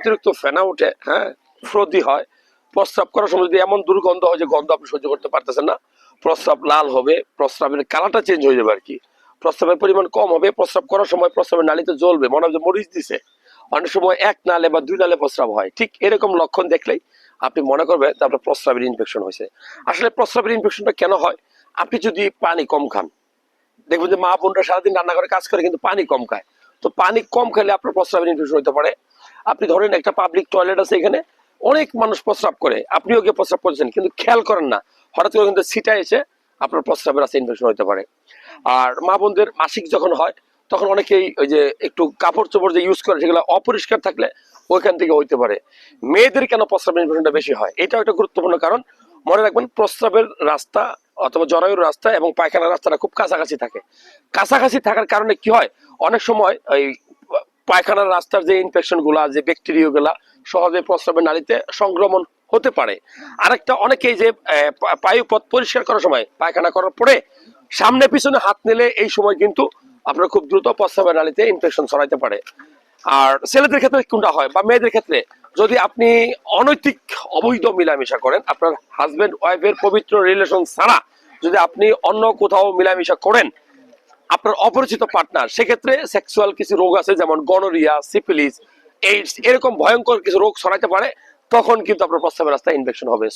অতিরিক্ত ফেনা উঠে, হ্যাঁ, ফ্রদি হয়, প্রস্রাব করার সময় যদি এমন দুর্গন্ধ হয় যে গন্ধ আপনি সহ্য করতে পারতেছেন না, প্রস্রাব লাল হবে, প্রস্রাবের কালারটা চেঞ্জ হয়ে যাবে আর কি, প্রস্রাবের পরিমাণ কম হবে, প্রস্রাব করার সময় প্রস্রাবের নালীতে জ্বলবে, মনে হবে যে মরিচ দিছে, অনেক সময় এক নালে বা দুই নালে প্রস্রাব হয়, ঠিক এরকম লক্ষণ দেখলেই আপনি মনে করবেন আপনার প্রস্রাবের ইনফেকশন হয়েছে। আসলে প্রস্রাবের ইনফেকশনটা কেন হয়? আপনি যদি পানি কম খান, দেখবেন যে মা বোনরা সারাদিন রান্না করে কাজ করে কিন্তু পানি কম খায়, তো পানি কম খেলে আপনার প্রস্রাবের ইনফেকশন হতে পারে। আপনি ধরেন একটা পাবলিক টয়লেট আছে, এখানে অনেক মানুষ প্রস্রাব করে, আপনিও গিয়ে প্রস্রাব করছেন কিন্তু খেয়াল করেন না, হঠাৎ করে কিন্তু ছিটা এসে আপনার প্রস্রাবের আছে ইনফেকশন হতে পারে। আর মা বোনদের মাসিক যখন হয় তখন অনেকেই ওই যে একটু কাপড় চোপড় যে ইউজ করে সেগুলো অপরিষ্কার থাকলে ওইখান থেকে হইতে পারে। মেয়েদের কেন প্রস্রাবের ইনফেকশনটা বেশি হয়, এটাও একটা গুরুত্বপূর্ণ কারণ। মনে রাখবেন প্রস্রাবের রাস্তা অথবা জরায়ুর রাস্তা এবং পায়খানার রাস্তাটা খুব কাছাকাছি থাকে। কাছাকাছি থাকার কারণে কি হয়, অনেক সময় ওই পায়খানার রাস্তার যে ইনফেকশন গুলা, যে ব্যাকটেরিয়া গুলা সহজে প্রস্রাবের নালীতে সংক্রমণ হতে পারে। আরেকটা, অনেকেই যে পায়ুপথ পরিষ্কার করার সময় পায়খানা করার পরে সামনে পিছনে হাত নিলে এই সময় কিন্তু আপনার খুব দ্রুত প্রস্রাবের নালীতে ইনফেকশন ছড়াইতে পারে। আর ছেলেদের ক্ষেত্রে কোনটা হয় বা মেয়েদের ক্ষেত্রে, যদি আপনি অনৈতিক অবৈধ মিলামেশা করেন, আপনার হাজবেন্ড ওয়াইফের পবিত্র রিলেশন ছাড়া যদি আপনি অন্য কোথাও মিলামেশা করেন, আপনার অপরিচিত পার্টনার, সেক্ষেত্রে সেক্সুয়াল কিছু রোগ আছে যেমন গনোরিয়া, সিফিলিস, এইডস, এরকম ভয়ঙ্কর কিছু রোগ ছড়াইতে পারে, তখন কিন্তু আপনার প্রস্রাবের রাস্তায় ইনফেকশন হবে।